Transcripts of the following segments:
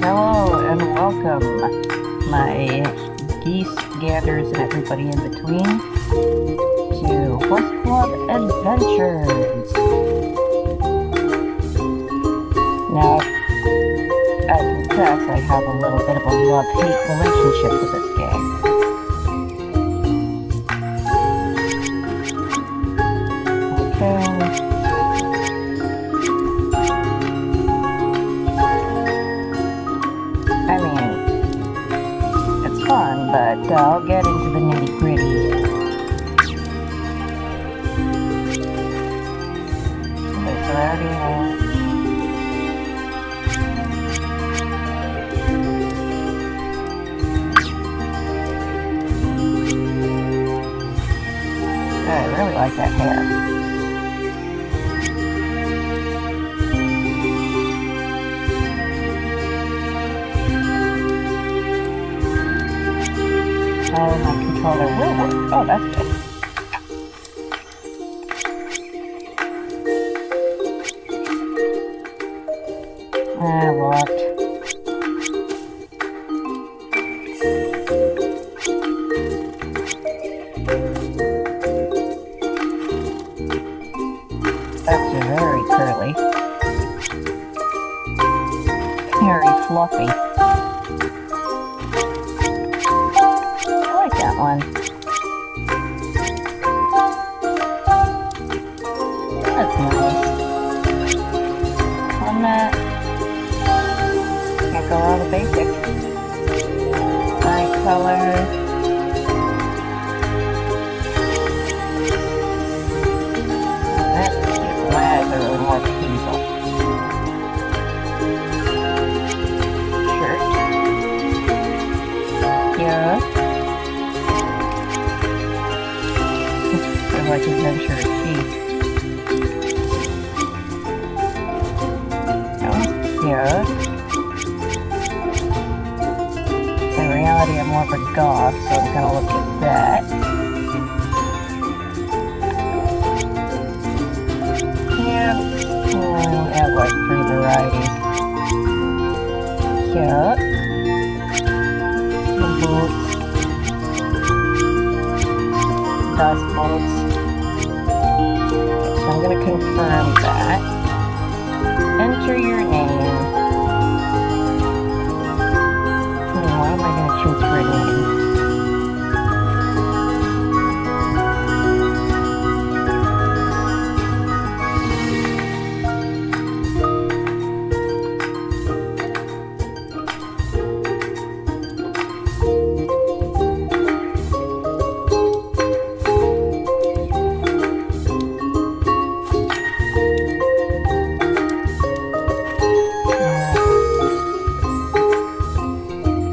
Hello and welcome, my geese, ganders, and everybody in between, to Horse Club Adventures. Now, I confess I have a little bit of a love-hate relationship with this game. Okay. I mean, it's fun, but I'll get into the nitty-gritty. Okay, so I already know. I really like that hair. Oh, my controller will work. Oh, that's good. Locked. That's very curly. Very fluffy. I like that one. That's nice. On that, can't go wrong with basic. Eye color. My eyes are really more hazel. Shirt. Yeah. They're like adventure feet. Yeah. In reality, I'm more of a goth, so I'm gonna look at that. Yeah. We have like 3 varieties. Yeah. The boots. Dust bolts. So I'm gonna confirm that. Enter your name. What am I gonna choose for a name?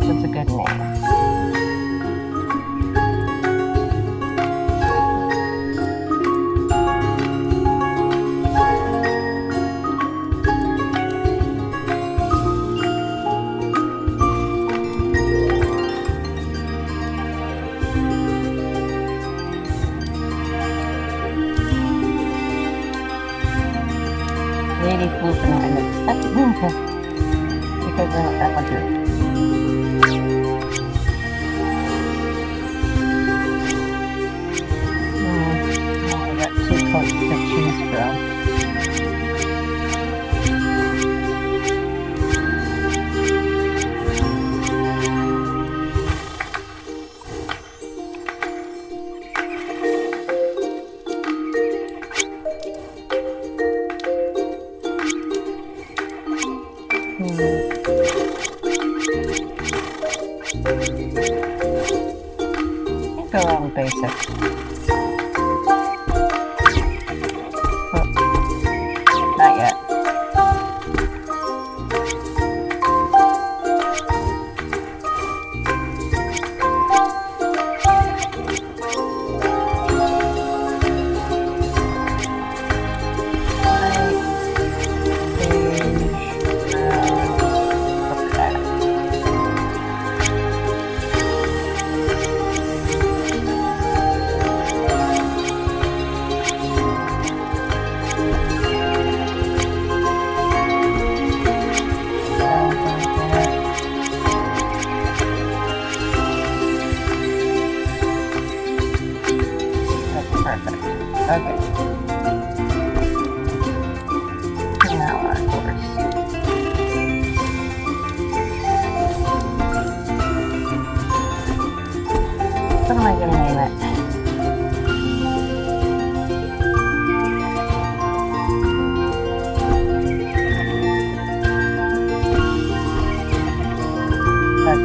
That's a good name. Lady flew behind us. That's because I want to. I got 2 coats to choose from. Go on with basic. Oh, not yet.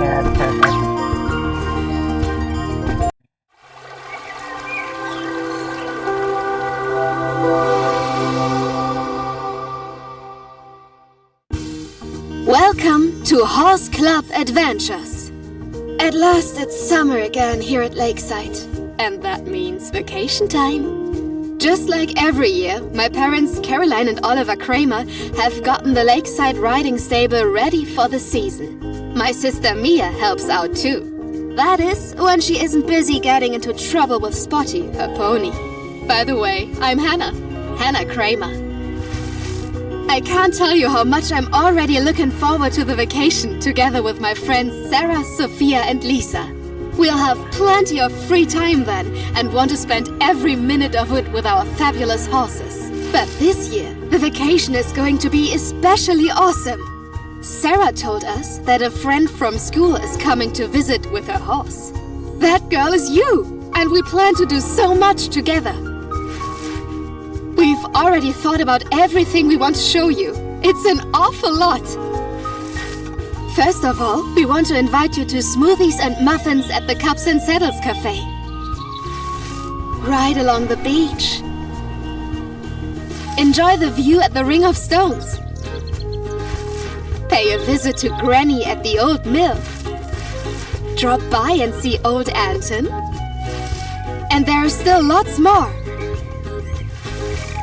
Yeah, that's perfect. Welcome to Horse Club Adventures. At last it's summer again here at Lakeside, and that means vacation time. Just like every year, my parents Caroline and Oliver Kramer have gotten the Lakeside riding stable ready for the season. My sister Mia helps out too. That is, when she isn't busy getting into trouble with Spotty, her pony. By the way, I'm Hannah Kramer. I can't tell you how much I'm already looking forward to the vacation together with my friends Sarah, Sophia and Lisa. We'll have plenty of free time then and want to spend every minute of it with our fabulous horses. But this year, the vacation is going to be especially awesome. Sarah told us that a friend from school is coming to visit with her horse. That girl is you, and we plan to do so much together. We've already thought about everything we want to show you. It's an awful lot. First of all, we want to invite you to smoothies and muffins at the Cups and Saddles Cafe. Ride along the beach. Enjoy the view at the Ring of Stones. Pay a visit to Granny at the Old Mill. Drop by and see Old Anton. And there are still lots more.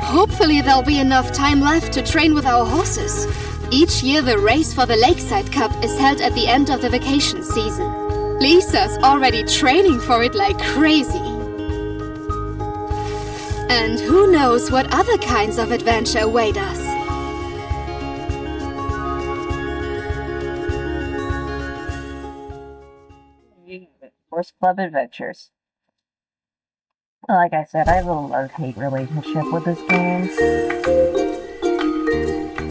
Hopefully there'll be enough time left to train with our horses. Each year the race for the Lakeside Cup is held at the end of the vacation season. Lisa's already training for it like crazy. And who knows what other kinds of adventure await us. Horse Club Adventures. Well, like I said, I have a love-hate relationship with this game.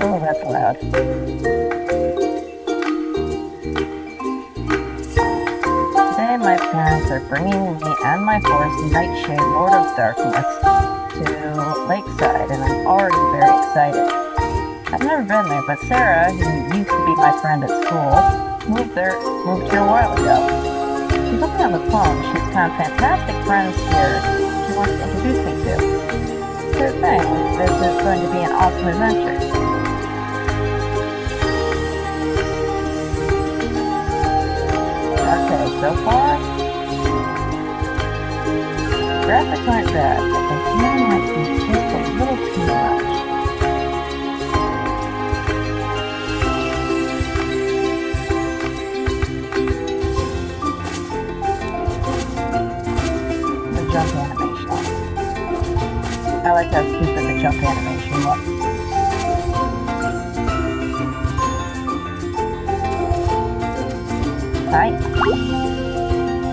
Oh, that's loud. Today, my parents are bringing me and my horse, Nightshade, Lord of Darkness, to Lakeside, and I'm already very excited. I've never been there, but Sarah, who used to be my friend at school, moved here a while ago. She told me on the phone she's found fantastic friends here she wants to introduce me to. Sure thing, this is going to be an awesome adventure. Okay, so far, graphics aren't bad, but the feeling might be just a little too much. Jump animation. I like how stupid the jump animation looks. Hi.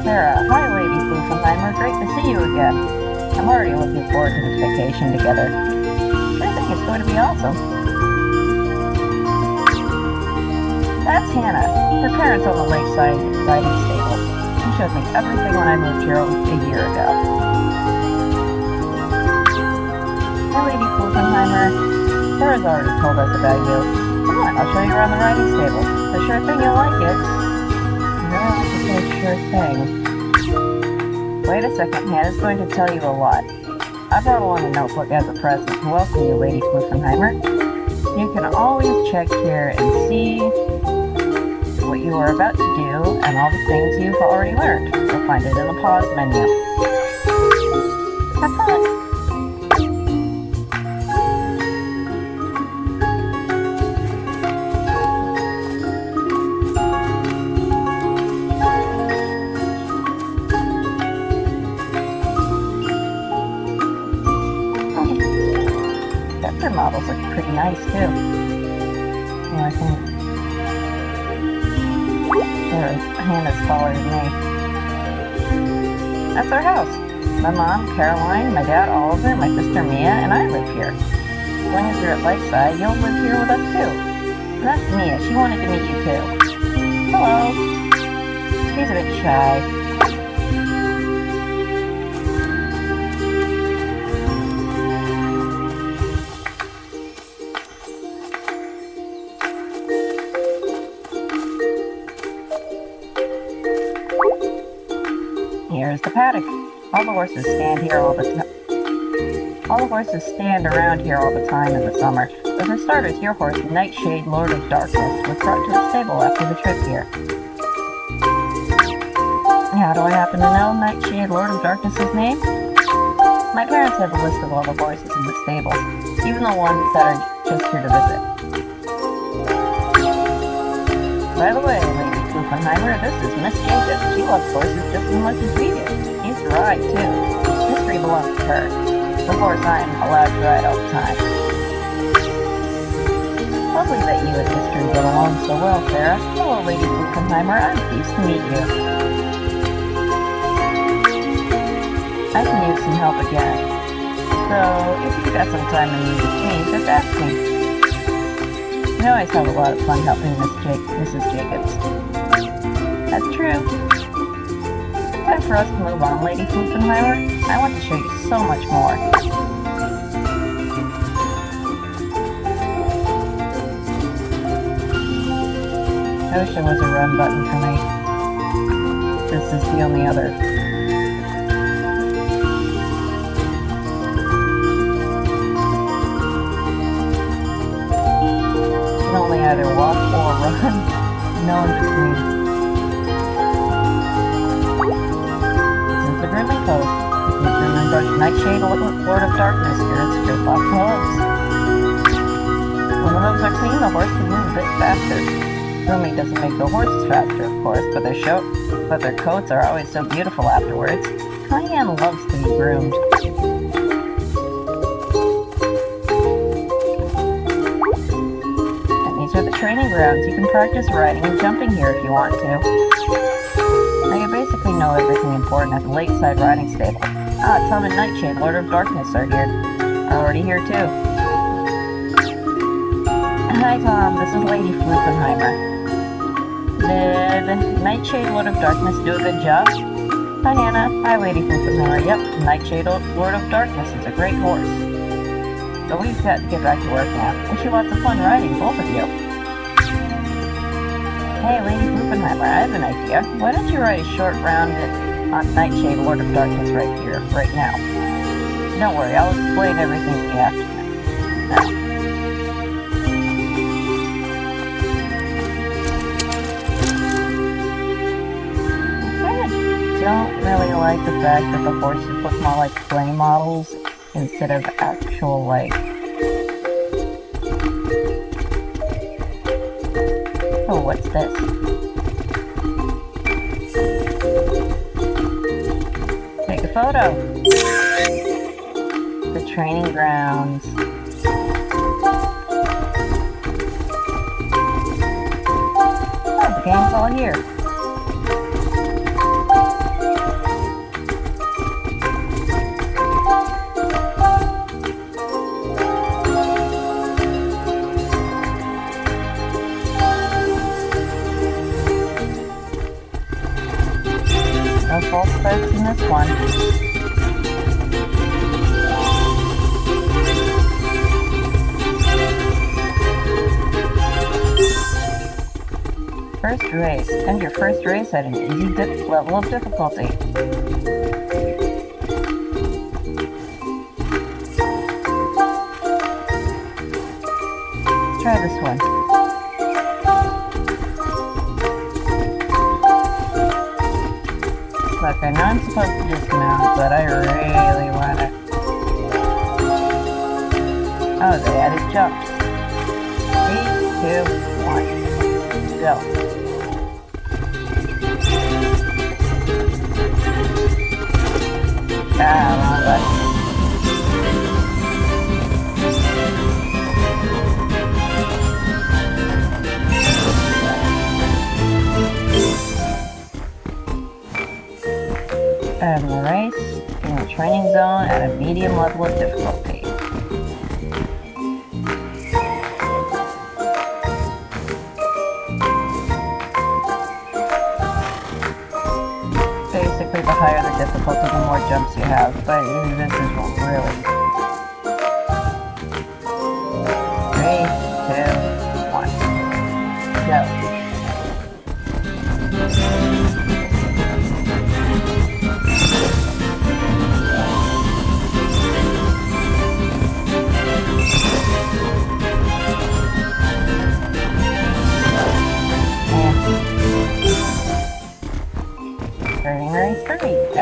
Sarah, hi Lady Fluffenheimer, great to see you again. I'm already looking forward to this vacation together. I think it's going to be awesome. That's Hannah. Her parents own the Lakeside riding stable. She showed me everything when I moved here a year ago. Hi, Lady Fluffenheimer. Sarah's already told us about you. Come on, I'll show you around the riding stable. For sure thing you'll like it. No, it's a sure thing. Wait a second, Hannah's going to tell you a lot. I brought along a notebook as a present to welcome you, Lady Fluffenheimer. You can always check here and see what you are about to do and all the things you've already learned. You'll find it in the pause menu. Have fun! Vector models look pretty nice too. Yeah, I think Hannah's taller than me. That's our house. My mom, Caroline, my dad, Oliver, my sister Mia, and I live here. As long as you're at Lakeside, you'll live here with us too. And that's Mia. She wanted to meet you too. Hello. She's a bit shy. here is the paddock. All the horses stand here all the time. All the horses stand around here all the time in the summer. But for starters, your horse, Nightshade, Lord of Darkness, was brought to the stable after the trip here. How do I happen to know Nightshade, Lord of Darkness's name? My parents have a list of all the horses in the stable, even the ones that are just here to visit. By the way, Lady Klufenheimer, this is Miss Jacobs. She loves horses just as much as we do. She used to ride, too. Mystery belongs to her. The horse I am allowed to ride all the time. Lovely that you and Mystery get along so well, Sarah. Hello, Lady Klufenheimer. I'm pleased to meet you. I can use some help again. So, if you've got some time and need to change, just ask me. I always have a lot of fun helping Mrs. Jacobs. That's true. Time for us to move on, Lady Klufenheimer. I want to show you so much more. I wish there was a run button for me. This is the only other. You can only either walk or run. No in between. This is the Grooming Post. If you remember Nightshade, Lord of Darkness, here it's your box hooves. When the hooves are clean, the horse can move a bit faster. Grooming doesn't make the horses faster, of course, but their coats are always so beautiful afterwards. Cayenne loves to be groomed. And these are the training grounds. You can practice riding and jumping here if you want to. Now you basically know everything important at the Lakeside Riding Stable. Tom and Nightshade, Lord of Darkness, are already here too. Hi Tom, this is Lady Klufenheimer. Did Nightshade, Lord of Darkness do a good job? Hi Hannah. Hi Lady Klufenheimer. Yep, Nightshade, Lord of Darkness is a great horse. But we've got to get back to work now. Wish you lots of fun riding, both of you. Hey Lady Klufenheimer, I have an idea. Why don't you ride a short round on Nightshade, Lord of Darkness right here, right now. Don't worry, I'll explain everything to you after now. I don't really like the fact that the horses look more like clay models instead of actual, like... Oh, what's this? Take a photo. The training grounds. Oh, the game's all here. No false starts in this one. First race. And your first race at an easy level of difficulty. Let's try this one. Look, I know I'm supposed to dismount, but I really want to... Oh, they added jumps. 3, 2, 1. Go. Wrong button. And the race in the training zone at a medium level of difficulty. Basically, the higher the difficulty, the more jumps you have, but this is really... 3, 2, 1. Go.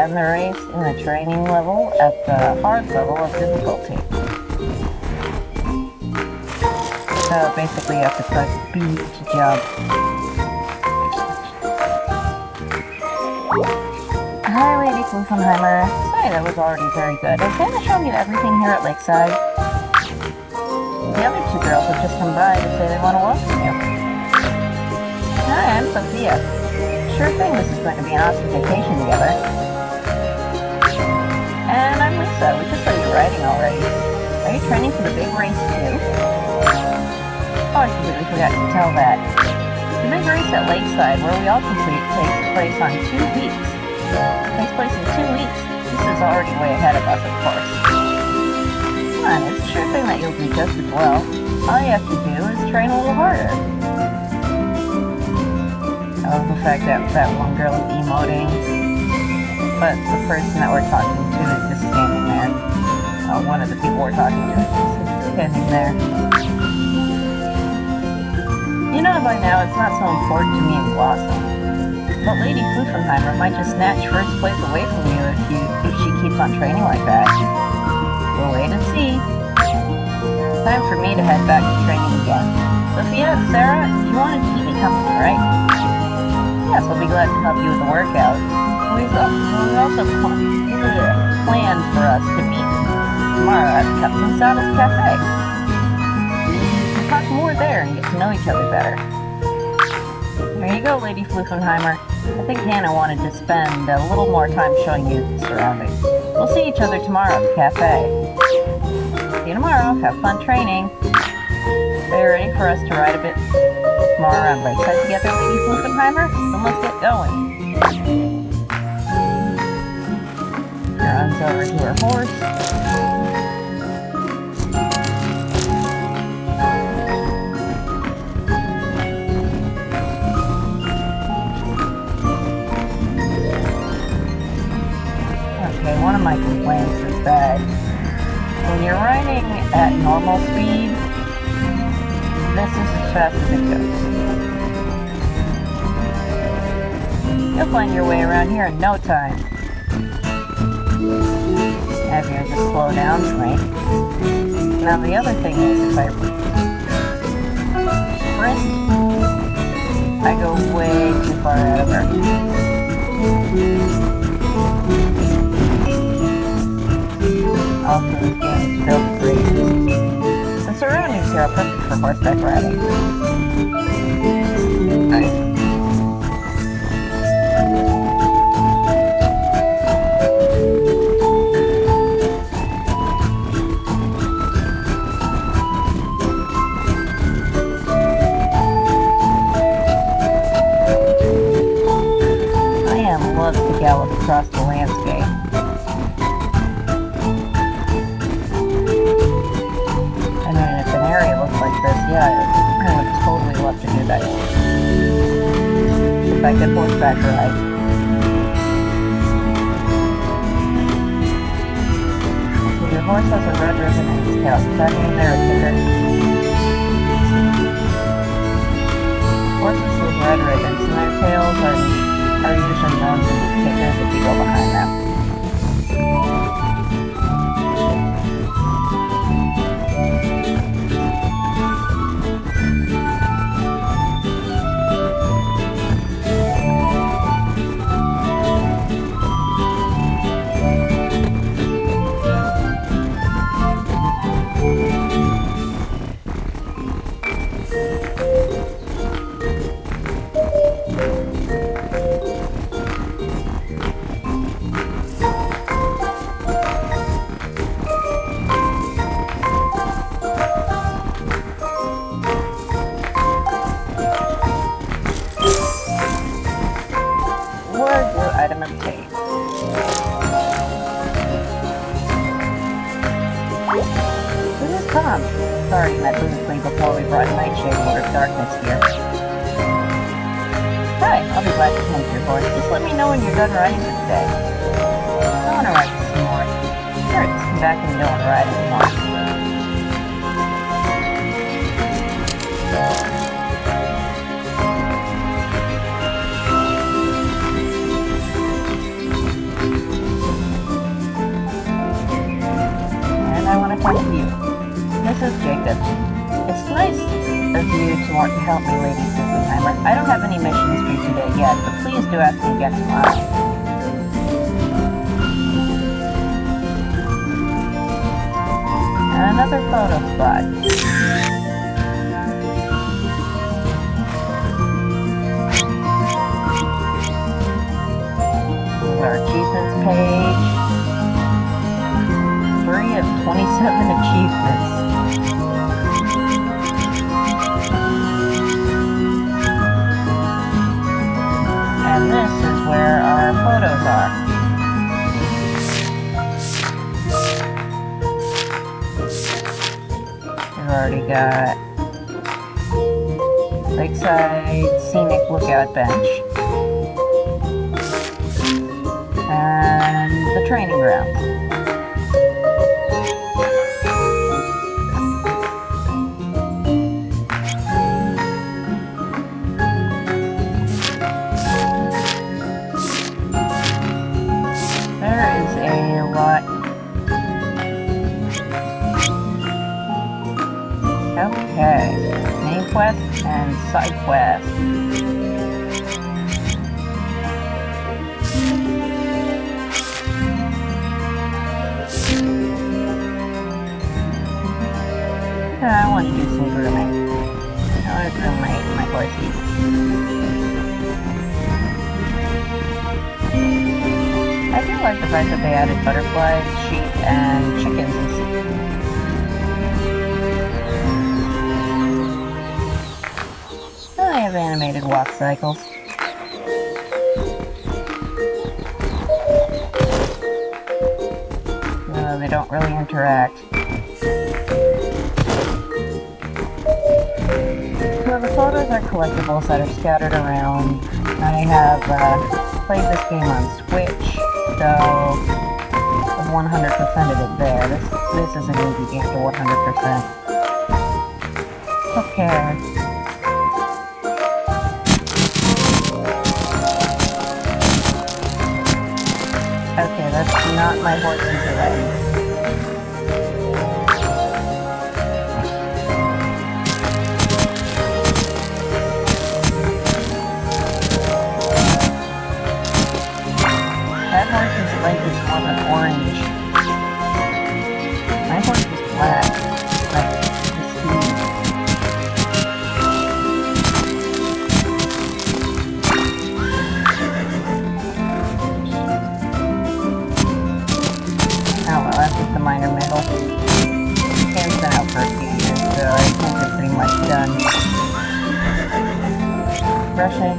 end the race in the training level at the hard level of difficulty. So basically you have to press B to jump. Hi, Lady Fluffenheimer. Sorry, that was already very good. I was going to show you everything here at Lakeside. The other two girls have just come by to say they want to welcome you. Hi, I'm Sophia. Sure thing, this is going to be an awesome vacation together. And I'm Lisa. We just saw you riding already. Are you training for the big race too? Oh, I completely forgot to tell that. The big race at Lakeside, where we all complete, takes place on 2 weeks. It takes place in 2 weeks. This is already way ahead of us, of course. Come on, it's a sure thing that you'll do just as well. All you have to do is train a little harder. I love the fact that that one girl is emoting, but the person that we're talking to is just standing there. One of the people we're talking to is just standing there. You know by now it's not so important to me in Blossom, but Lady Fluffenheimer might just snatch first place away from you if she keeps on training like that. We'll wait and see. Time for me to head back to training again. Sophia, Sarah, you wanted to keep me company, right? Yes, I'll be glad to help you with the workout. We also planned for us to meet tomorrow at Captain Saddle's Cafe. We'll talk more there and get to know each other better. There you go, Lady Fluffenheimer. I think Hannah wanted to spend a little more time showing you the surroundings. We'll see each other tomorrow at the cafe. See you tomorrow. Have fun training. Are you ready for us to ride a bit more around Lakeside together, Lady Fluffenheimer? Then let's get going. She runs over to her horse. Okay, one of my complaints is that when you're riding at normal speed, this is as fast as it goes. You'll find your way around here in no time. Have you just slow down, right? Now the other thing is, if I sprint, I go way too far out of her. Also, this game is filled with races. The surroundings here are perfect for horseback riding. Nice. Loves to gallop across the landscape. I mean, if an area looks like this, yeah, I would totally love to do that. If I could horseback ride. So your horse has a red ribbon in his tail. Does that mean they're a kicker? Horses with red ribbons in their tails are usually known as kickers if you go behind them. Sorry, met briefly before we brought Nightshade Lord of Darkness here. Hi, I'll be glad to tend your horse. Just let me know when you're done riding for today. I want to ride some more. Sure, just come back when you don't want to ride anymore. more to help me, Lady Guggenheimer. I don't have any missions for you today yet, but please do ask me again tomorrow. And another photo spot. Our achievements page. 3 of 27 achievements. And this is where our photos are. We've already got Lakeside Scenic Lookout Bench. And the training ground. There is a lot. Okay, main quest and side quest. I want to do some grooming. I want to groom my horsey. I do like the fact that they added butterflies, sheep, and chickens. Oh, they have animated walk cycles. No, they don't really interact. So the photos are collectibles that are scattered around. I have played this game on Switch, so I've 100%ed it there. This is an easy game to 100%. Okay. Okay, that's not my horses already. That horse's leg is more than orange. My horse is black. Like, pristine. Oh well, that's just a minor medal. Game's been out for a few years, so I think they're pretty much done. Brushing.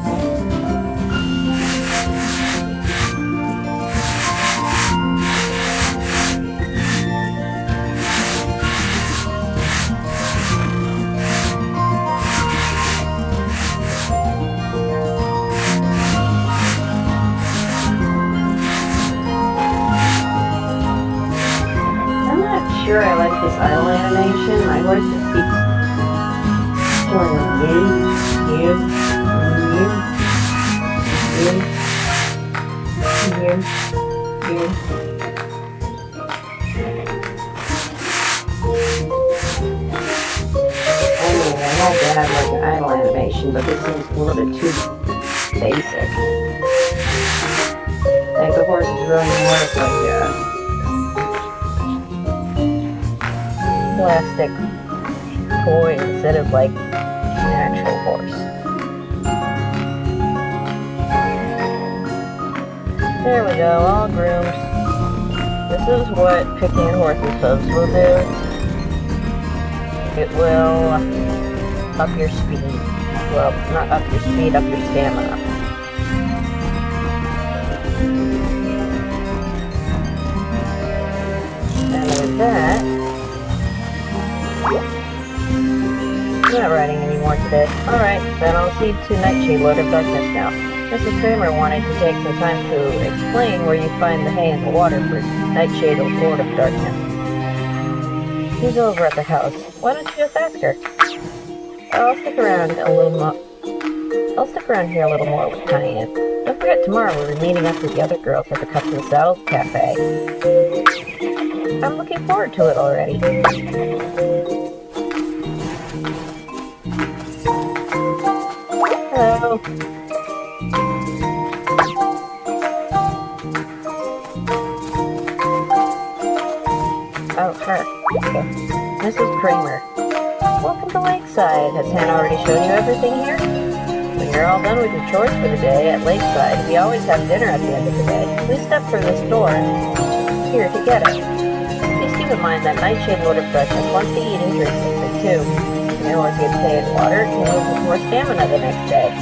Sure, I like this idle animation. My voice just keeps going like you. Anyway, I know that I like an idle animation, but this seems a little bit too basic. Like the horse is really more like plastic toy instead of like an actual horse. There we go, all groomed. This is what picking a horse's hooves will do. It will up your speed. Well, not up your speed, up your stamina. And with that, I'm not riding anymore today. Alright, then I'll see to Nightshade, Lord of Darkness now. Mrs. Kramer wanted to take some time to explain where you find the hay and the water for Nightshade, Lord of Darkness. He's over at the house. Why don't you just ask her? I'll stick around here a little more with Cayenne. Don't forget, tomorrow we'll be meeting up with the other girls at the Cups and Saddles Cafe. I'm looking forward to it already. you. Oh, her. Okay. Mrs. Kramer. Welcome to Lakeside. Has Hannah already shown you everything here? When you're all done with your chores for the day at Lakeside, we always have dinner at the end of the day. Please step through this door here to get it. Please keep in mind that Nightshade Lord of Darkness wants to eat and drink something too. When your horse gets hay and water, it can move with more stamina the next day.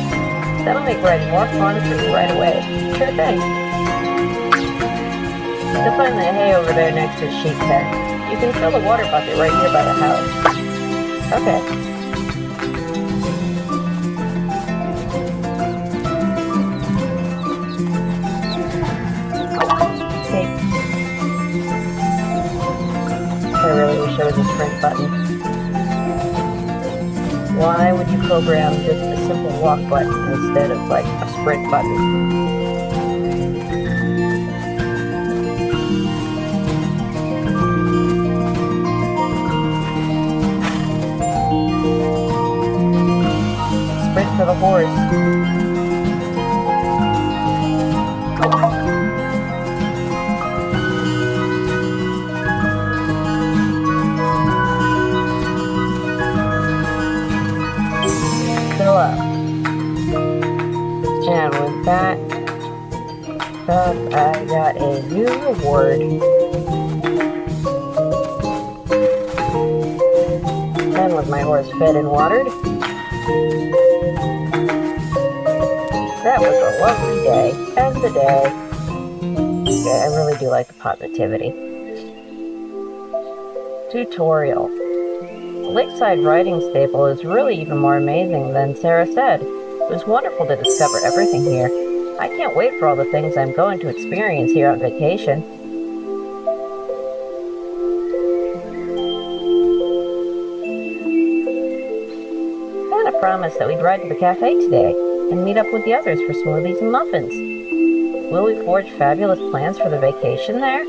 That'll make riding more fun for you right away. Sure thing. You'll find the hay over there next to the sheep pen. You can fill the water bucket right here by the house. Okay. Okay. I really wish there was a sprint button. Why would you program just a simple walk button instead of like a sprint button? Sprint for the horse. Fill up. And with that stuff, I got a new reward. And with my horse fed and watered. That was a lovely day. End the day. Okay, I really do like the pot nativity. Tutorial. The Lakeside Riding Stable is really even more amazing than Sarah said. It was wonderful to discover everything here. I can't wait for all the things I'm going to experience here on vacation. Hannah promised that we'd ride to the cafe today and meet up with the others for smoothies and muffins. Will we forge fabulous plans for the vacation there?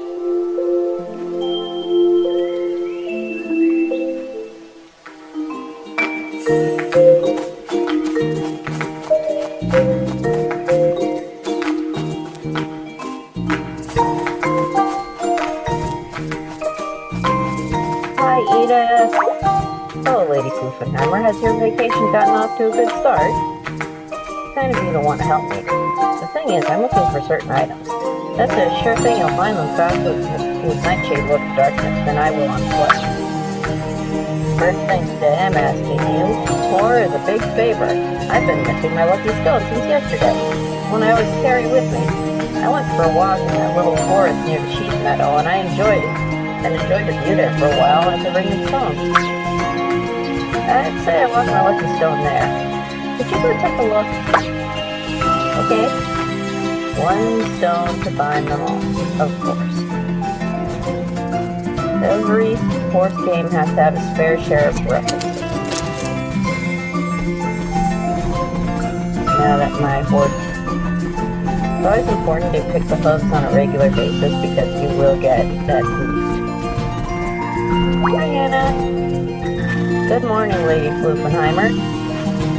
Hi, Edith. Hello, Lady Poofenheimer. Has your vacation gotten off to a good start? Kind of you don't want to help me. The thing is, I'm looking for certain items. That's a sure thing you'll find them faster with Nightshade Lord of Darkness than I will on foot. First things to him asking you, Tor is a big favor. I've been missing my lucky stone since yesterday, one I always carry with me. I went for a walk in that little forest near the sheep meadow, and I enjoyed it. And enjoyed the view there for a while at the ring of stones. I'd say I lost my lucky stone there. Could you go take a look? Okay. One stone to bind them all, of course. Every horse game has to have a spare share of references. Now that my horse... It's always important to pick the hooves on a regular basis because you will get that boost. Hi, Hannah. Good morning, Lady Poofenheimer.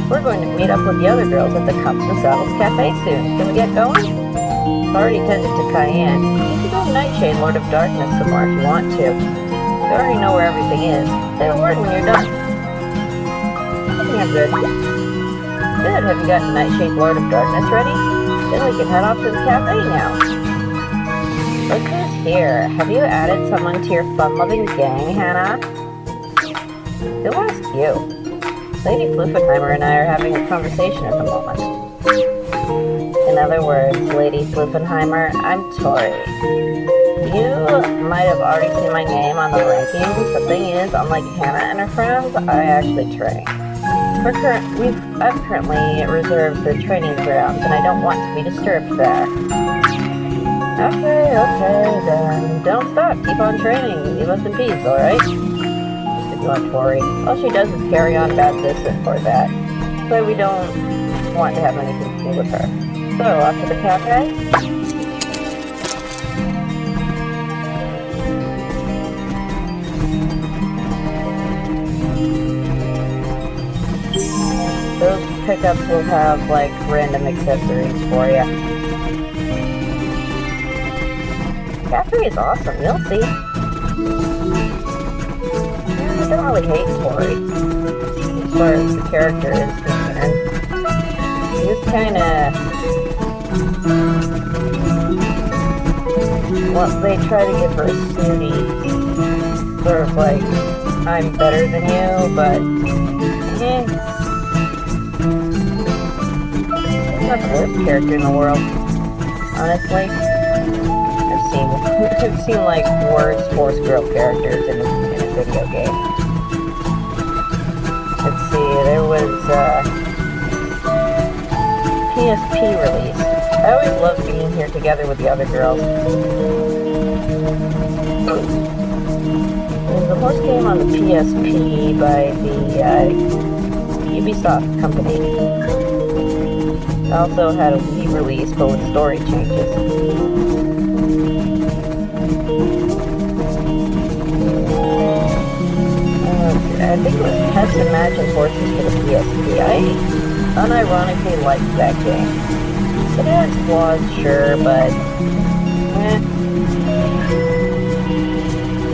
We're going to meet up with the other girls at the Cups and Saddles Cafe soon. Can we get going? I've already tended to Cayenne. You can go to Nightshade Lord of Darkness some more if you want to. You already know where everything is. Say a word when you're done. I think I'm good. Good. Have you gotten Nightshade Lord of Darkness ready? Then we can head off to the cafe now. Look who's here. Have you added someone to your fun-loving gang, Hannah? Who asked you? Lady Poofenheimer and I are having a conversation at the moment. In other words, Lady Poofenheimer, I'm Tori. You might have already seen my name on the rankings. The thing is, unlike Hannah and her friends, I actually train. I've currently reserved the training grounds, and I don't want to be disturbed there. Okay, then don't stop. Keep on training. Leave us in peace, alright? Tori. All she does is carry on bad business for that. So we don't want to have anything to do with her. So, off to the cafe? Those pickups will have, like, random accessories for you. Cafe is awesome, you'll see. I don't really hate Tori, as far as the character is concerned. He's kinda... well, they try to give her a snooty, sort of like, I'm better than you, but... He's not the worst character in the world, honestly. I've seen like worse Force Girl characters in a video game. Let's see, there was PSP release. I always loved being here together with the other girls. There's a horse game on the PSP by the Ubisoft company. It also had a Wii release, but with story changes. I think it was Pets Imagine Horses for the PSP. I unironically liked that game. It has flaws, sure, but...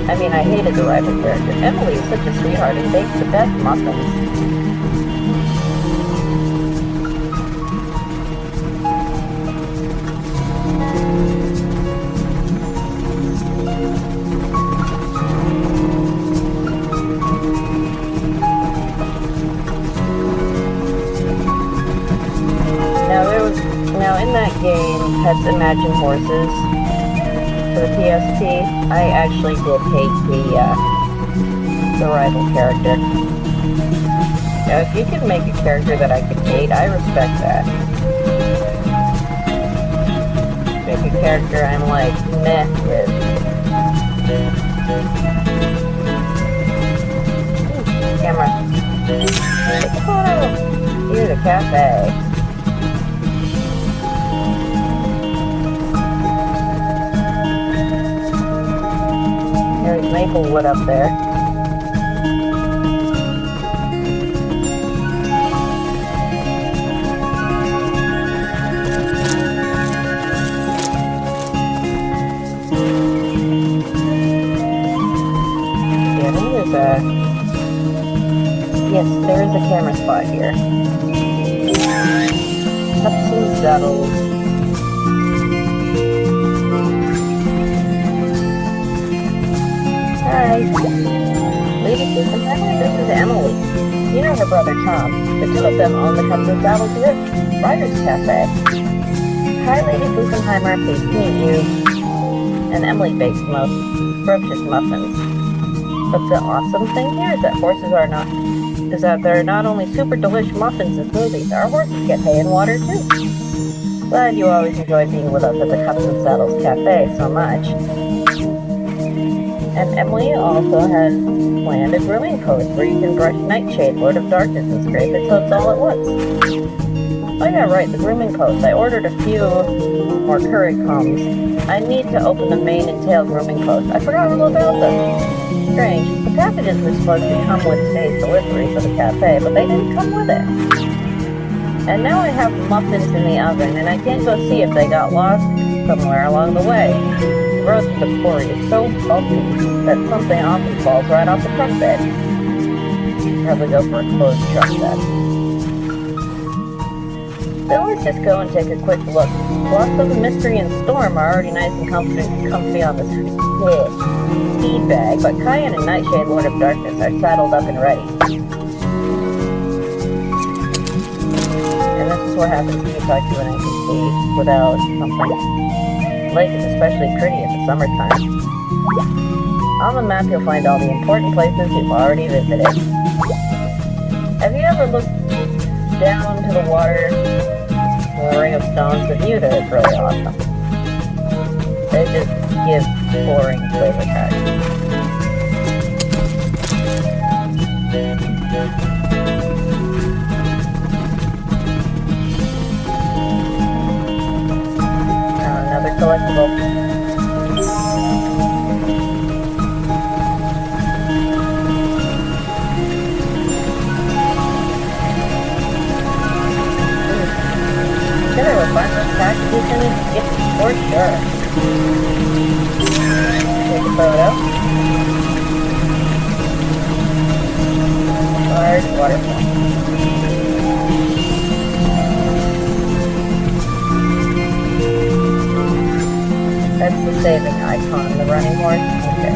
I mean, I hated the rival character. Emily is such a sweetheart and bakes the best muffins. Now in that game, Pets Imagine Horses, for the PSP, I actually did hate the rival character. Now, if you could make a character that I could hate, I respect that. Make a character I'm like, meh with. Ooh, camera. Take a photo. Here's a cafe. There's Maplewood up there. Yeah, there's yes, there is a camera spot here. Cutscene settled. Hi. Lady Susan, hi, this is Emily. You know her brother Tom. The two of them own the Hudson Saddles Riders Cafe. Hi, Lady Buchenheimer, pleased to meet you. And Emily bakes the most scrumptious muffins. But the awesome thing here is that there are not only super delish muffins and smoothies, our horses get hay and water too. Glad you always enjoy being with us at the Cups and Saddles Cafe so much. And Emily also has planned a grooming post where you can brush Nightshade, Lord of Darkness, and scrape its hooves all at once. Oh yeah, right, the grooming post. I ordered a few more curry combs. I need to open the mane and tail grooming post. I forgot all about them. Strange. The packages were supposed to come with today's delivery for the cafe, but they didn't come with it. And now I have muffins in the oven, and I can't go see if they got lost somewhere along the way. The road to the quarry is so bumpy that something often falls right off the truck bed. Probably go for a closed truck bed. So let's just go and take a quick look. Blossom, Mystery, and Storm are already nice and comfy on the feed bag, but Cayenne and Nightshade, Lord of Darkness, are saddled up and ready. And this is what happens when you talk to an NPC without something. Lake is especially pretty in the summertime. On the map you'll find all the important places you've already visited. Have you ever looked down to the water in a ring of stones? The view there is really awesome. They just give boring flavor cards. Another collectible. Consider what Farmer's packages in his gift for sure. Take a photo. Large waterfall. That's the saving icon, the running horse. Okay.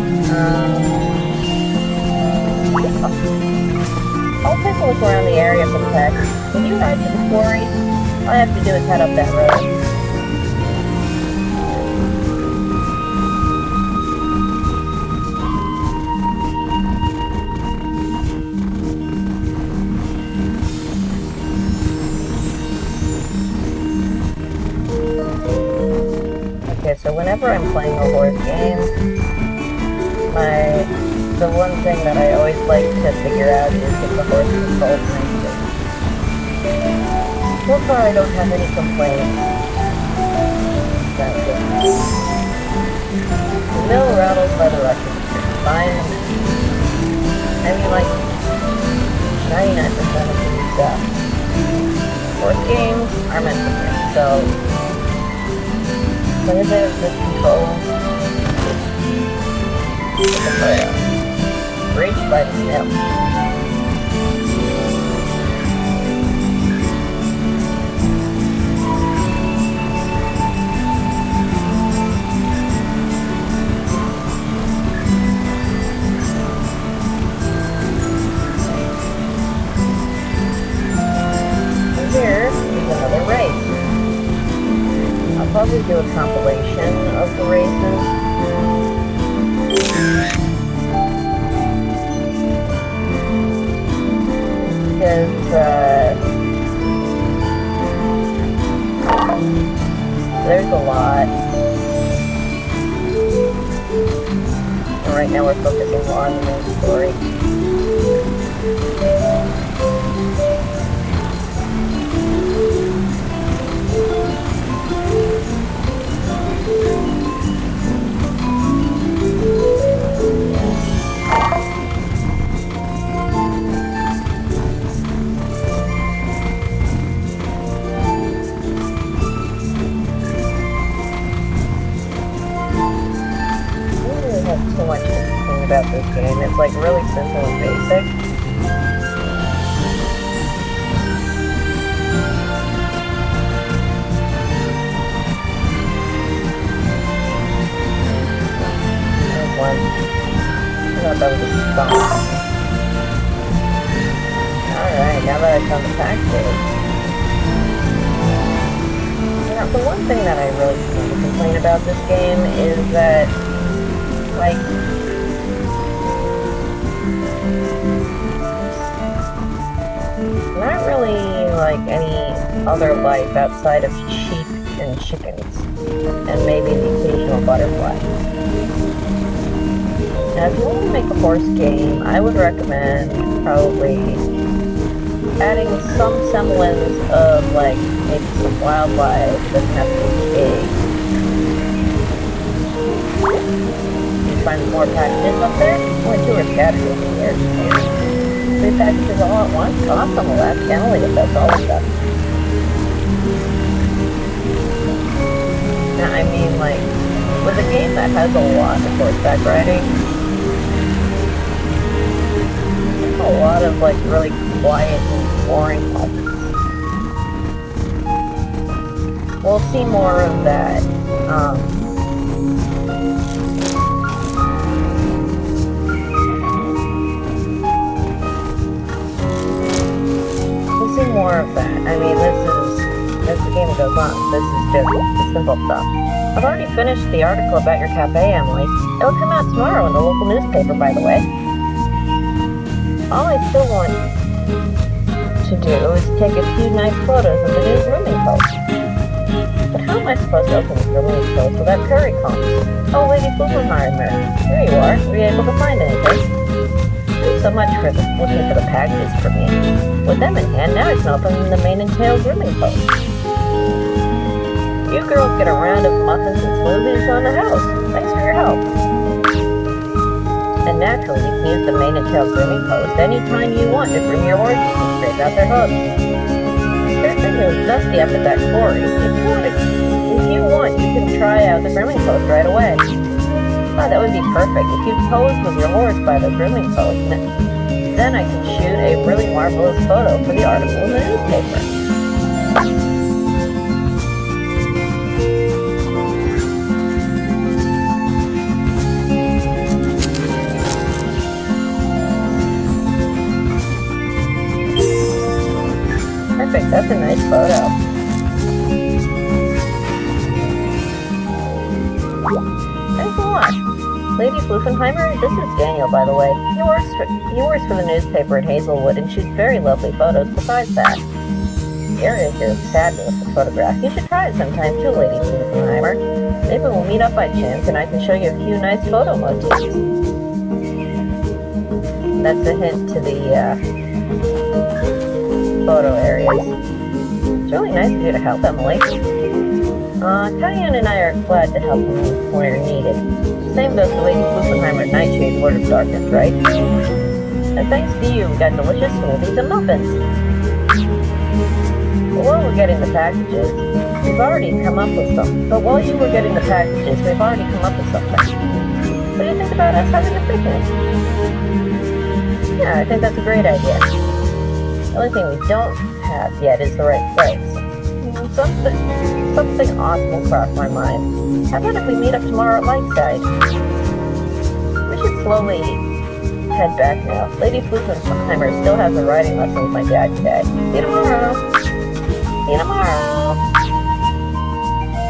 I'll take a look around the area for the text. When you ride to the quarry, all I have to do is head up that road. Okay, so whenever I'm playing a horse game, the one thing that I always like to figure out is if the horse controls me. So far, I don't have any complaints. That's good. The mill rattles by the Russian. Fine. I mean, like, 99% of these horse games are meant to win, so when is it this control? Reached by the mill. Here is another race. I'll probably do a compilation of the races. Because, there's a lot. And right now we're focusing on the main story. So much to complain about this game. It's like really simple and basic. There's one. I thought that was a spot. Alright, now that I found the package. Now, the one thing that I really want to complain about this game is that like, not really like any other life outside of sheep and chickens, and maybe the occasional butterfly. Now, if you want to make a horse game, I would recommend probably adding some semblance of like maybe some wildlife. It doesn't have to be big. Find more packages up there? Only 2 are scattered over here. 3 packages all at once? Awesome, well that's Emily if that's all the stuff. Now, I mean, like, with a game that has a lot of horseback riding, a lot of, like, really quiet and boring moments. We'll see more of that, more of that. I mean, as the game goes on, this is just simple stuff. I've already finished the article about your cafe, Emily. It'll come out tomorrow in the local newspaper, by the way. All I still want to do is take a few nice photos of the new grooming post. But how am I supposed to open the grooming post without curry comps? Oh, Lady Flugelheimer, here you are. Were you able to find anything? Thanks so much for looking for the packages for me. With them in hand, now I can open the mane and tail grooming post. You girls get a round of muffins and smoothies on the house. Thanks for your help. And naturally, you can use the mane and tail grooming post anytime you want to groom your horses and scrape out their hooves. There's Speaking of Dusty up at that quarry, if you want, you can try out the grooming post right away. Oh, that would be perfect. If you pose with your horse by the grooming post, then I can shoot a really marvelous photo for the article in the newspaper. Perfect, that's a nice photo. Thanks a lot. Lady Floofenheimer, this is Daniel, by the way. He works for the newspaper in Hazelwood and shoots very lovely photos besides that. The area here is fabulous to photograph. You should try it sometime too, Lady Floofenheimer. Maybe we'll meet up by chance and I can show you a few nice photo motifs. That's a hint to the photo areas. It's really nice of you to help, Emily. Cayenne and I are glad to help you where needed. Same goes to Lady Floofenheimer at Nightshade, Word of Darkness, right? And thanks to you, we got delicious smoothies and muffins. But while we're getting the packages, we've already come up with something. What do you think about us having a picnic? Yeah, I think that's a great idea. The only thing we don't have yet is the right place. Something awesome will cross my mind. How about if we meet up tomorrow at Lakeside? We should slowly head back now. Lady Floofenheimer still has a riding lesson with my dad today. See you tomorrow.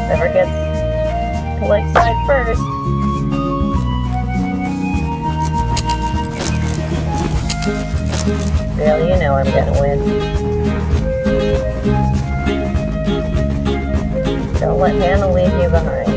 Whoever gets to Lakeside first. Really, you know I'm gonna win. Don't let Hannah leave you behind.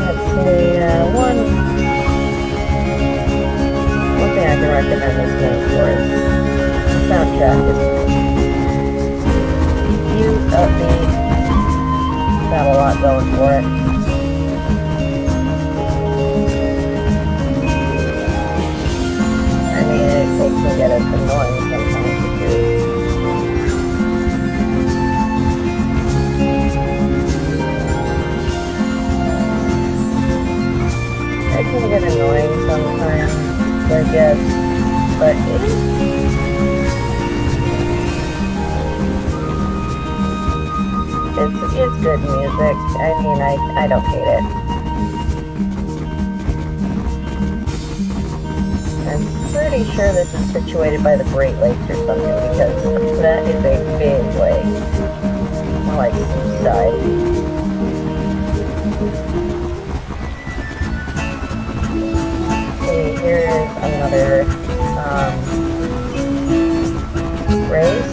Let's see, one thing I can recommend this game for is the soundtrack is cute, upbeat, got a lot going for it. I mean, it can get us annoying sometimes too. It can get annoying sometimes, I guess, but it's good music. I mean, I don't hate it. I'm pretty sure this is situated by the Great Lakes or something, because that is a big lake. More like seaside. Okay, here's another race.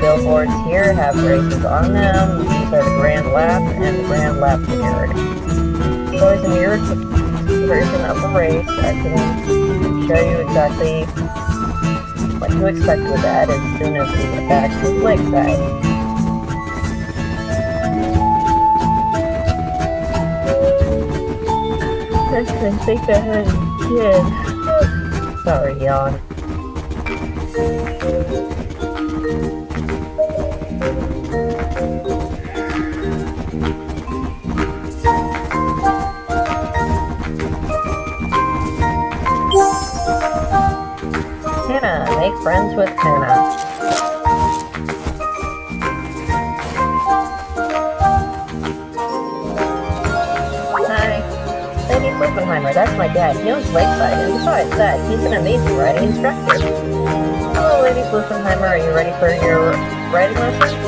Billboards here have races on them. These are the Grand Lap and the Grand Lap Mirrored. It's always a mirrored version of the race. I can show you exactly what to expect with that as soon as we get back to Lakeside. I think I heard a kid. Sorry, yawn. Hannah, make friends with Hannah. Hi. Lady Floofenheimer, that's my dad. He owns Lakeside, and besides that, he's an amazing riding instructor. Hello, Lady Floofenheimer, are you ready for your riding lesson?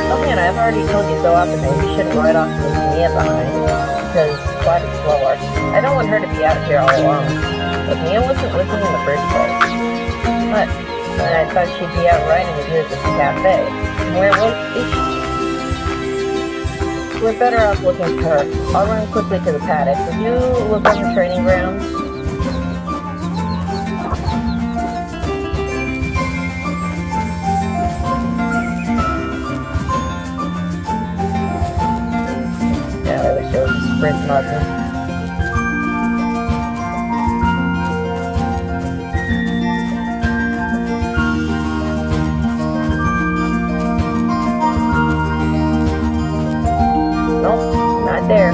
Oh man, I've already told you so often that you shouldn't ride off and leave Mia behind, because Clyde is slower. I don't want her to be out here all alone. But Mia wasn't listening in the first place. But I thought she'd be out riding with you at this cafe. Where is she? We're better off looking for her. I'll run quickly to the paddock. Would you look on the training grounds? Rasmussen. Nope, not there.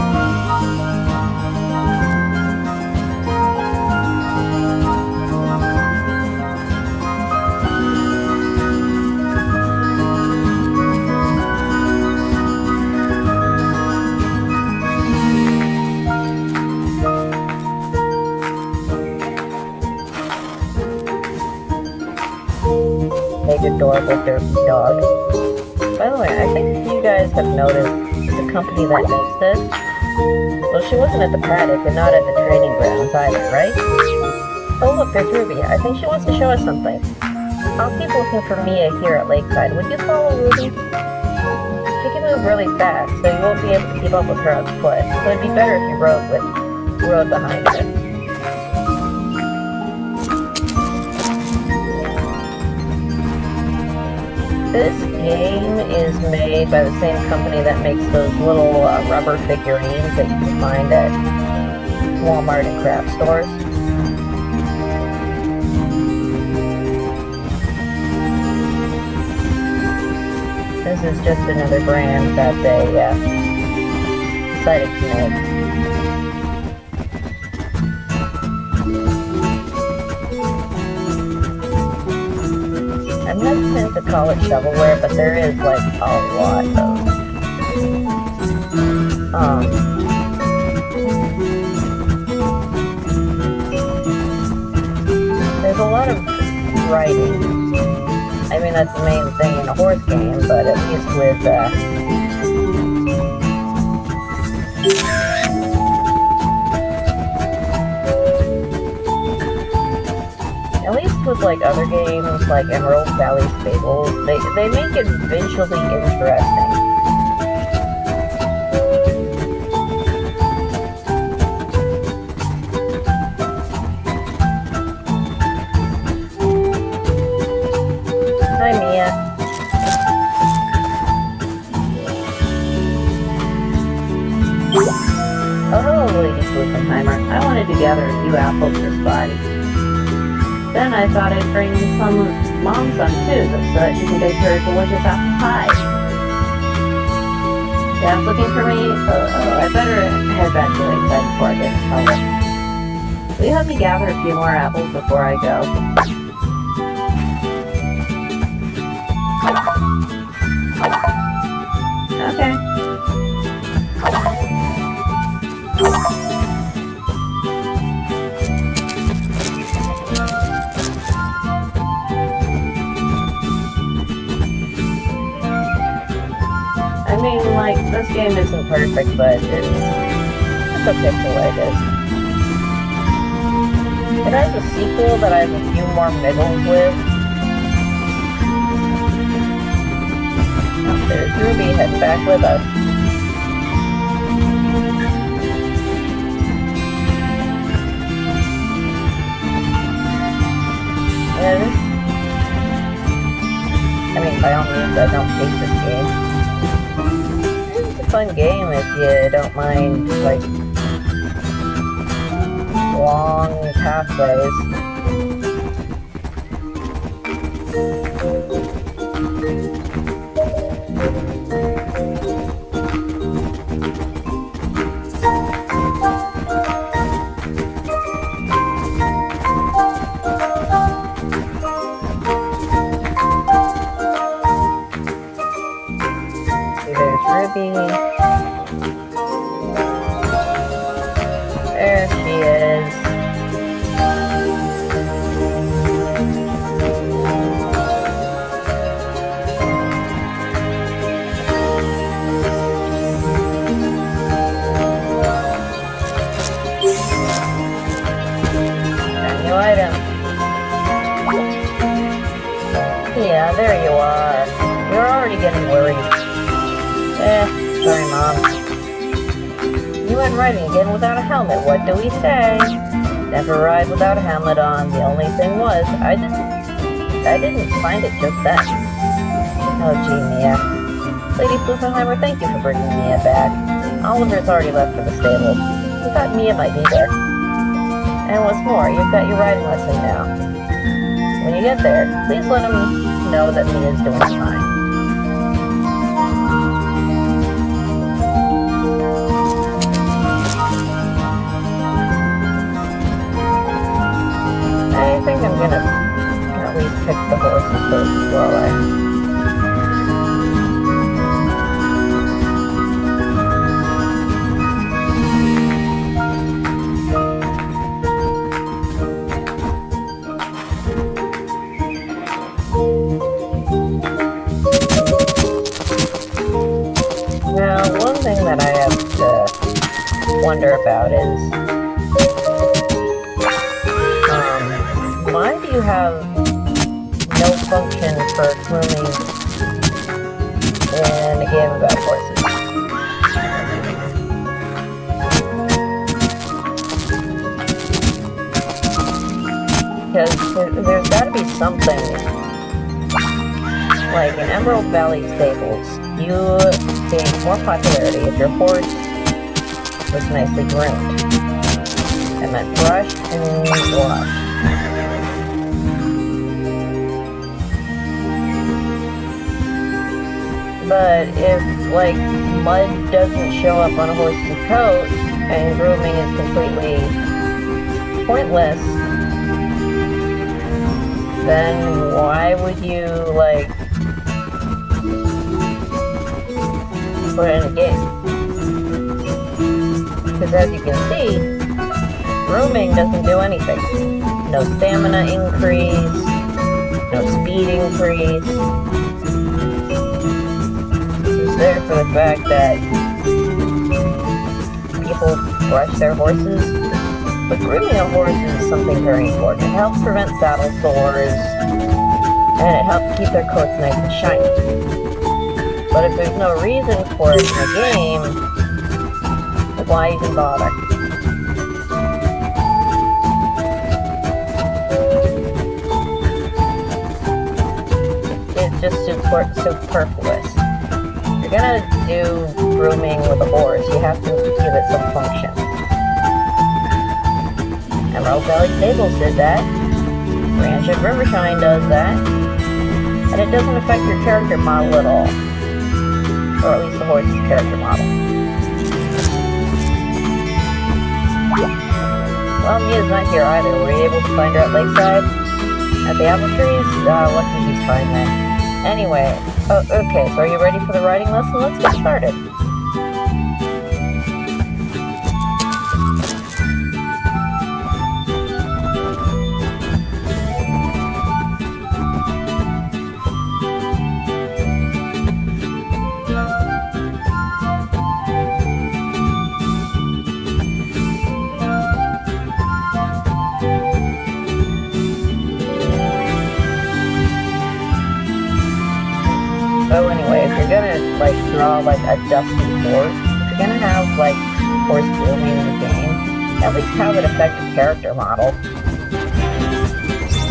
Big adorable dirty dog. By the way, I think you guys have noticed the company that makes this. Well, she wasn't at the paddock and not at the training grounds either, right? Oh look, there's Ruby. I think she wants to show us something. I'll keep looking for Mia here at Lakeside. Would you follow Ruby? She can move really fast, so you won't be able to keep up with her on foot. So it'd be better if you rode behind her. This game is made by the same company that makes those little rubber figurines that you can find at Walmart and craft stores. This is just another brand that they decided to make. I'm hesitant to call it shovelware, but there is like a lot of there's a lot of writing. I mean, that's the main thing in a horse game, but at least with like other games like Emerald Valley Stables, they make it visually interesting. Hi, Mia. Oh, hello, Lady Fluffenheimer. I wanted to gather a few apples for Spotty. Then I thought I'd bring some Mom some too, so that you can take her delicious apple pie. Dad's looking for me? I better head back to Lakeside before I get in trouble. Will you help me gather a few more apples before I go? Okay. I mean, like, this game isn't perfect, but it's okay for what it is. It has a sequel that I have a few more niggles with. Oh, there's Ruby heading back with us. Yeah, I mean, by all means, I don't hate this game. Fun game if you don't mind, like, long pathways. See, there's Ruby. There she is. New item. Yeah, there you are. You're already getting worried. Sorry, Mom. You went riding again without a helmet. What do we say? Never ride without a helmet on. The only thing was, I didn't find it just then. Oh, gee, Mia. Lady Fluffenheimer, thank you for bringing Mia back. Oliver's already left for the stable. We thought Mia might be there. And what's more, you've got your riding lesson now. When you get there, please let him know that Mia's doing fine. I think I'm gonna at least pick the horses first while I... Now, one thing that I have to wonder about is, why do you have no function for grooming in a game about horses? Because there's got to be something, like in Emerald Valley Stables, you gain more popularity if your horse was nicely groomed and then brushed and washed. But if, like, mud doesn't show up on a horse's coat and grooming is completely pointless, then why would you, like, put it in a game? Because as you can see, grooming doesn't do anything. No stamina increase, no speed increase. There for the fact that people brush their horses, but grooming a horse is something very important. It helps prevent saddle sores, and it helps keep their coats nice and shiny. But if there's no reason for it in the game, why even bother? It's just superfluous. If you're gonna do grooming with a horse, you have to give it some function. Emerald Valley Stables did that. Ranch at Rivershine does that. And it doesn't affect your character model at all. Or at least the horse's character model. Well, Mia's not here either. Were you able to find her at Lakeside? At the apple trees? Lucky she's fine then. Anyway, okay, so are you ready for the riding lesson? Let's get started. So anyway, if you're gonna like draw like a dusty horse, if you're gonna have like horse grooming in the game, at least have it affect the character model.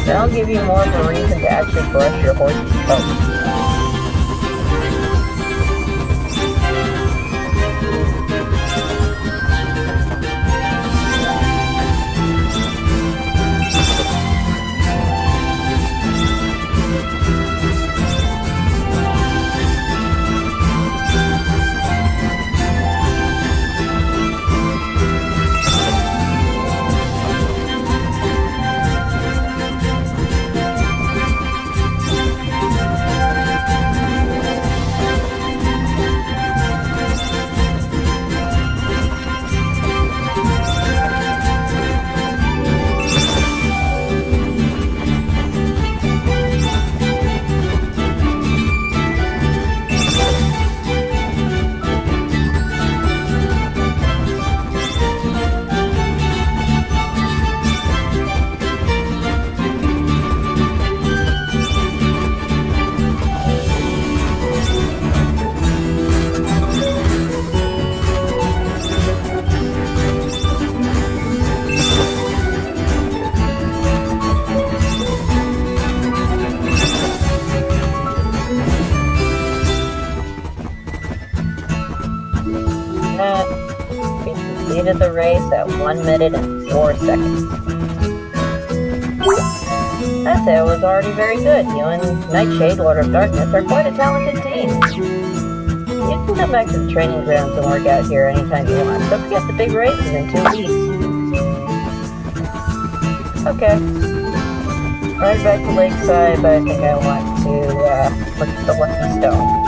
That'll give you more of a reason to actually brush your horse's coat. completed the race at 1 minute and 4 seconds. I'd say I was already very good. You and Nightshade, Lord of Darkness, are quite a talented team. You can come back to the training grounds and work out here anytime you want. Don't forget the big races in 2 weeks. Okay. Right back to Lakeside, but I think I want to look at the Lucky Stone.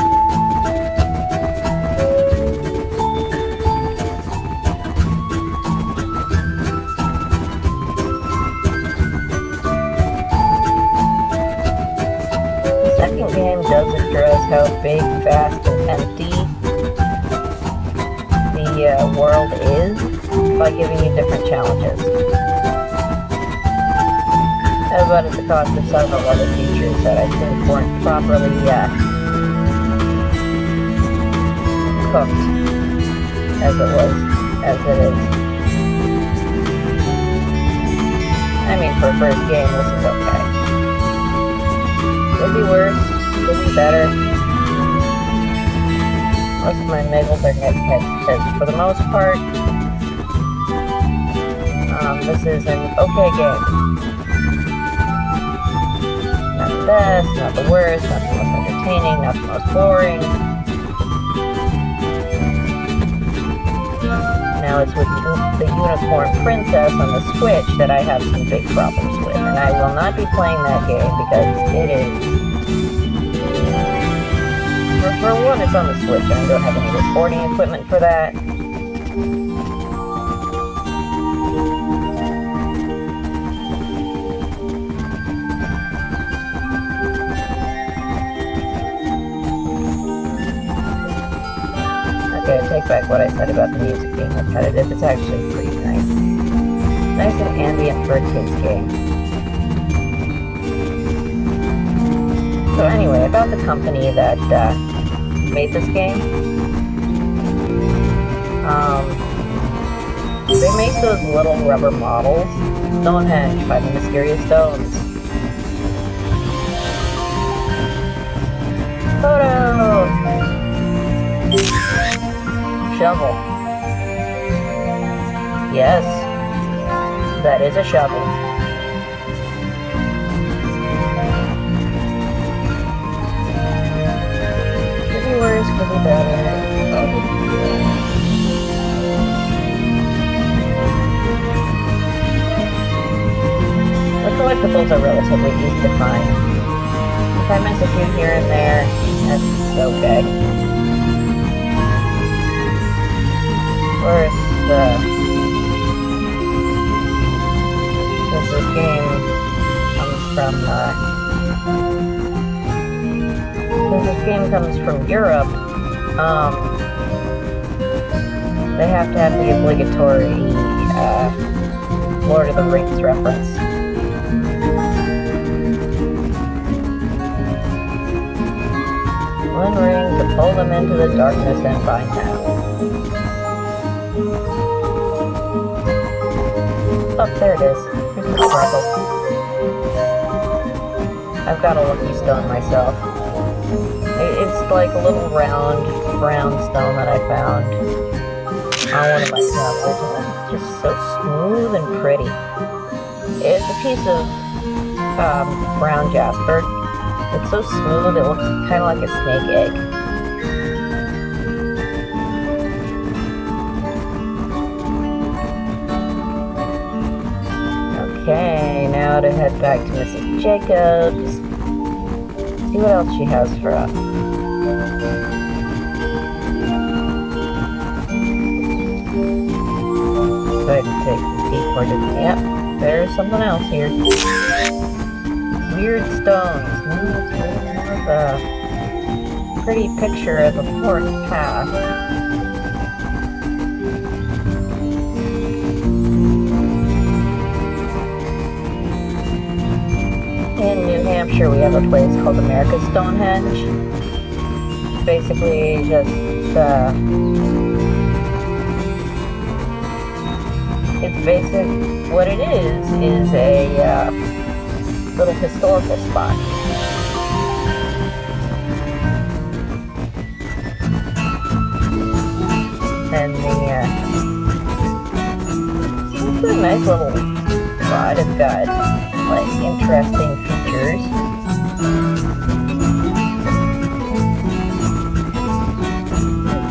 The second game does address how big, fast, and empty the world is by giving you different challenges. But at the cost of several other features that I think weren't properly cooked as it is. I mean, for a first game, this is okay. Could be worse, could be better. Most of my niggles are head. For the most part, this is an okay game. Not the best, not the worst, not the most entertaining, not the most boring. Now it's with the Unicorn Princess on the Switch that I have some big problems with, and I will not be playing that game because it is... For one, it's on the Switch, and I don't have any recording equipment for that. Okay, I take back what I said about the music being repetitive. It's actually pretty nice. Nice and ambient for a kid's game. So anyway, about the company that made this game. They make those little rubber models. Stonehenge by the Mysterious Stones. Photo! Shovel. Yes, that is a shovel. Could be worse, could be better. The collectibles are relatively easy to find. If I miss a few here and there, that's okay. Since this game comes from Europe, they have to have the obligatory Lord of the Rings reference. One ring to pull them into the darkness and bind them. Oh, there it is. Here's the sparkle. I've got a Lucky Stone myself. It's like a little round brown stone that I found on one of my travels, and it's just so smooth and pretty. It's a piece of brown jasper. It's so smooth, it looks kind of like a snake egg. Okay, now to head back to Mrs. Jacobs. See what else she has for us. Go ahead and take the detour to... Yep, there's something else here. Weird stones. No, it's really more of a pretty picture of a forest path. In New Hampshire, we have a place called America's Stonehenge. Basically, just it's basic. What it is a little historical spot. And nice little spot. It's got, like, interesting features.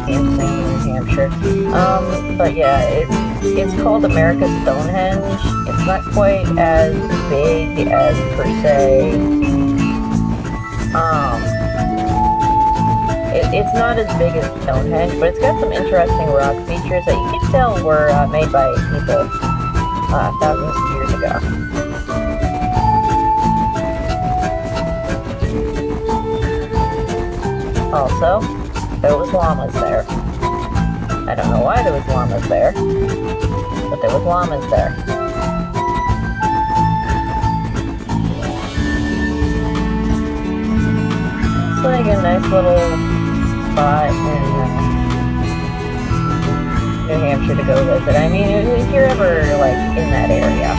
New Hampshire. But yeah, it's called America's Stonehenge. It's not quite as big as, per se, it's not as big as Stonehenge, but it's got some interesting rock features that you can tell were made by people thousands of years ago. Also, there was llamas there. I don't know why there was llamas there, but there was llamas there. It's like a nice little spot in New Hampshire to go visit. I mean, if you're ever, like, in that area,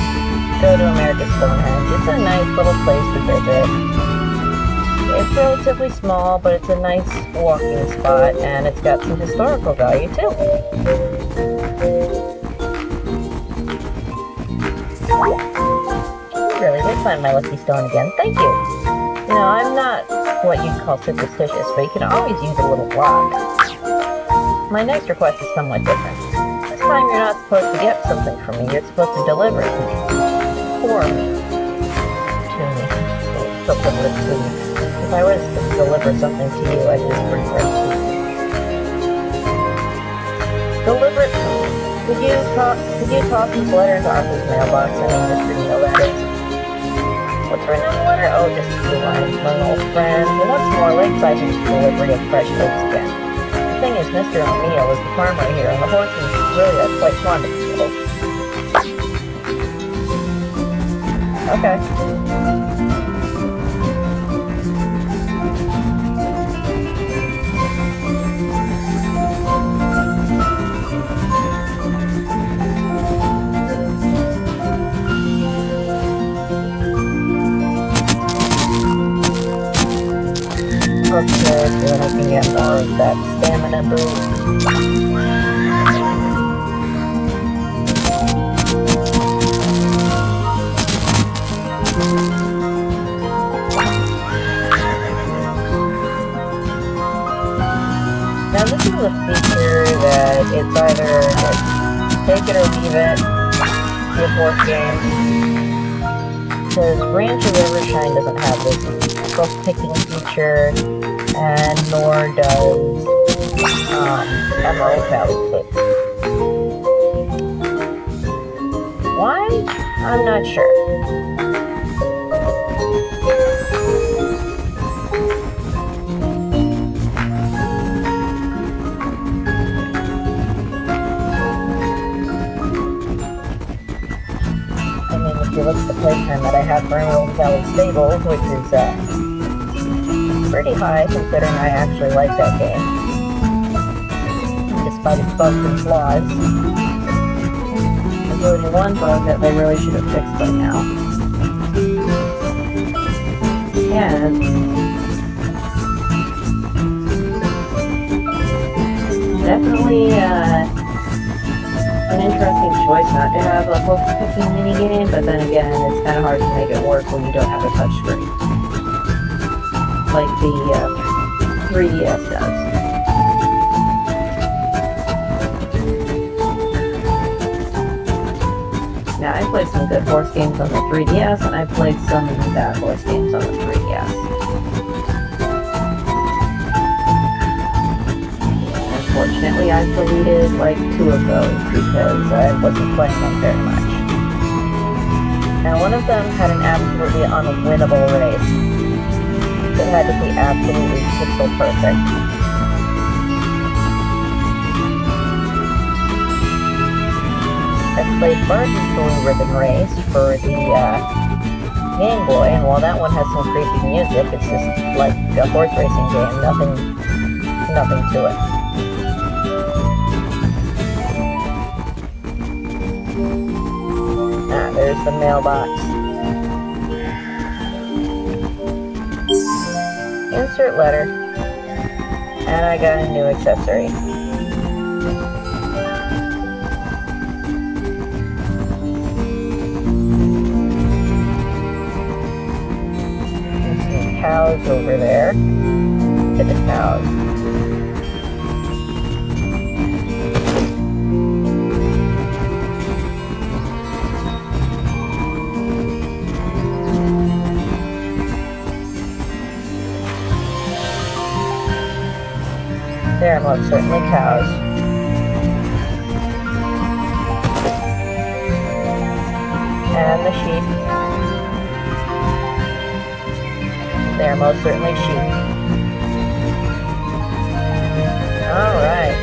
go to America's Stonehenge. It's a nice little place to visit. It's relatively small, but it's a nice walking spot, and it's got some historical value, too. Really did find my lucky stone again. Thank you. You know, I'm not what you'd call superstitious, but you can always use a little luck. My next request is somewhat different. This time you're not supposed to get something from me, you're supposed to deliver it to me. For me. To me. Something with to me. If I was to deliver something to you, I'd just bring it to you. Deliver it to me. Could you toss this letter into Arthur's mailbox? I mean, Mr. Neil, that is. What's written in the letter? Oh, just a few lines. My old friend. And once more, Lakeside needs delivery of fresh oats again. The thing is, Mr. O'Neill is the farmer here, and the horses really are quite fond of people. Okay. Okay, so then I can get more of that stamina boost. Now this is a feature that it's either take it or leave it, be a fourth game. Because Ranch of Rivershine doesn't have this self-picking feature, and nor does Emerald Valley Cake. Why? I'm not sure. I mean, if you look at the playtime that I have for Emerald Valley Stables, which is pretty high considering I actually like that game, despite its bugs and flaws. There's only one bug that they really should have fixed by now. Yeah, definitely an interesting choice not to have a book picking minigame, but then again, it's kind of hard to make it work when you don't have a touchscreen, like the 3DS does. Now, I played some good horse games on the 3DS, and I played some bad horse games on the 3DS. Unfortunately, I've deleted like 2 of those because I wasn't playing them very much. Now, one of them had an absolutely unwinnable race. It had to be absolutely pixel perfect. I played Barton's Blue Ribbon Race for the Game Boy, and while that one has some creepy music, it's just like a horse racing game, nothing to it. Ah, there's the mailbox. Insert letter. And I got a new accessory. cows over there. Look at the cows. There are most certainly cows. And the sheep. They are most certainly sheep. Alright.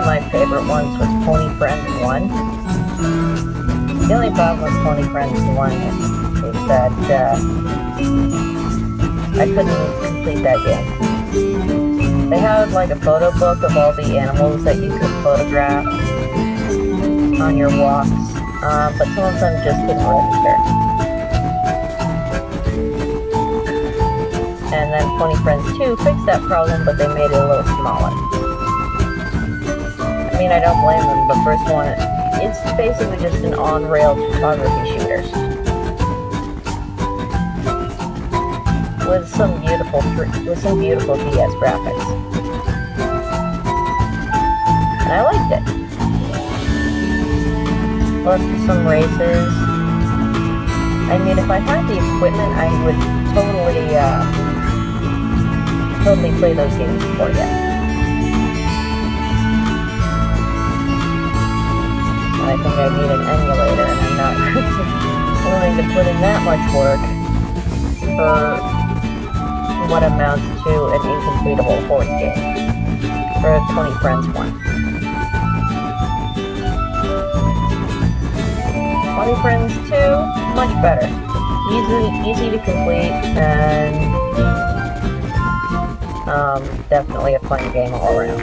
My favorite ones was Pony Friends 1. The only problem with Pony Friends 1 is that I couldn't complete that game. They had like a photo book of all the animals that you could photograph on your walks, but some of them just didn't register. And then Pony Friends 2 fixed that problem, but they made it a little smaller. I mean, I don't blame them. The first one, it's basically just an on-rail photography shooter with some beautiful DS graphics, and I liked it. Plus some races. I mean, if I had the equipment, I would totally play those games for you. I think I need an emulator, and I'm not willing to put in that much work for what amounts to an incompletable horse game for 20 Friends 1. 20 Friends 2, much better. Easy to complete, and definitely a fun game all around.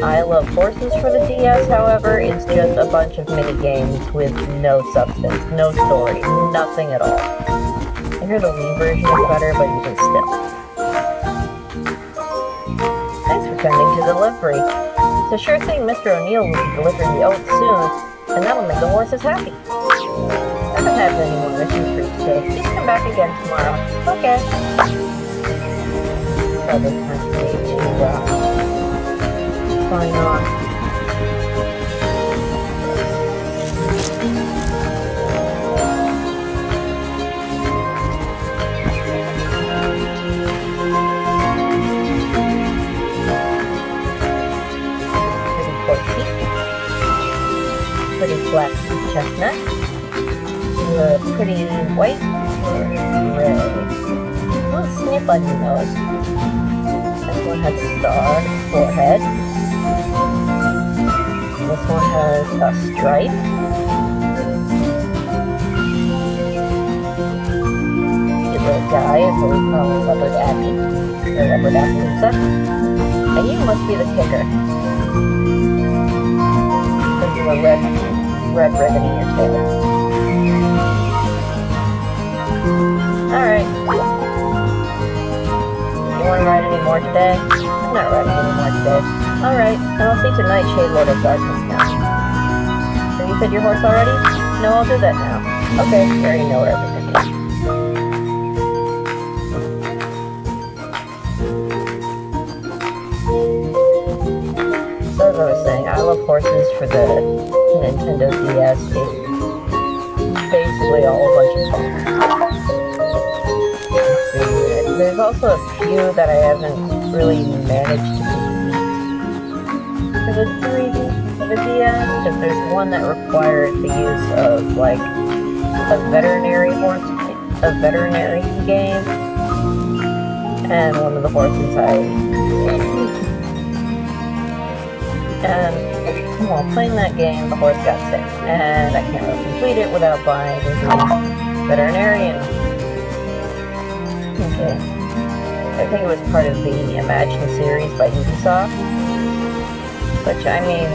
I love Horses for the DS, however, it's just a bunch of mini-games with no substance, no story, nothing at all. I hear the Wii version is better, but even still. Thanks for sending to delivery. It's a sure thing Mr. O'Neill will be delivering the oats soon, and that'll make the horses happy. I haven't had any more missions for you today. Please come back again tomorrow. Okay. So this has me to, sign on. Pretty black chestnut. Pretty white or red. A little snip on your nose. This one has a star on its forehead. This one has a stripe. Cute little guy is what we call a leopard Abby, or leopard Appaloosa. And you must be the kicker. Because of a red ribbon in your tail. Alright. You want to ride any more today? I'm not riding any more today. Alright, and I'll see tonight, Shade Lord of Darkness now. So you fed your horse already? No, I'll do that now. Okay, you already know where everything is. So as I was saying, I love Horses for the Nintendo DS. It's basically all a bunch of fun. There's also a few that I haven't really managed to complete for the DS, because there's one that requires the use of like a veterinary game, and one of the horses and while playing that game, the horse got sick, and I can't really complete it without buying the veterinarian. Okay. I think it was part of the Imagine series by Ubisoft, which I mean,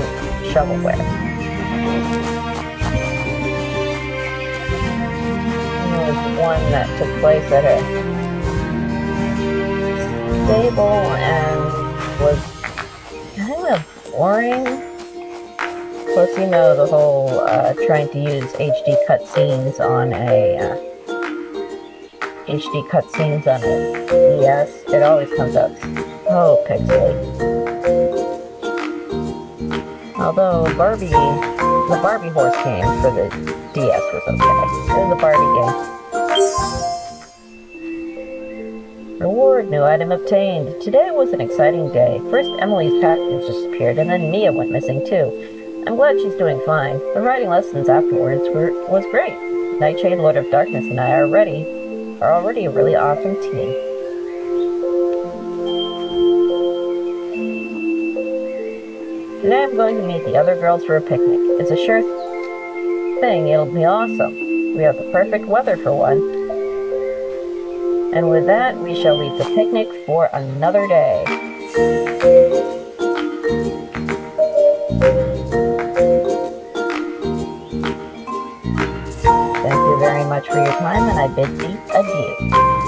shovelware. There was one that took place at a stable and was kind of boring. Plus, you know, the whole trying to use HD cutscenes on a DS, it always comes out so pixely. Although the Barbie horse game for the DS was okay. It was a Barbie game. Reward, new item obtained. Today was an exciting day. First, Emily's package disappeared, and then Mia went missing too. I'm glad she's doing fine. The riding lessons afterwards was great. Nightshade, Lord of Darkness, and I are already a really awesome team. Today I'm going to meet the other girls for a picnic. It's a sure thing, it'll be awesome. We have the perfect weather for one. And with that, we shall leave the picnic for another day. Thank you very much for your time, and I bid thee adieu.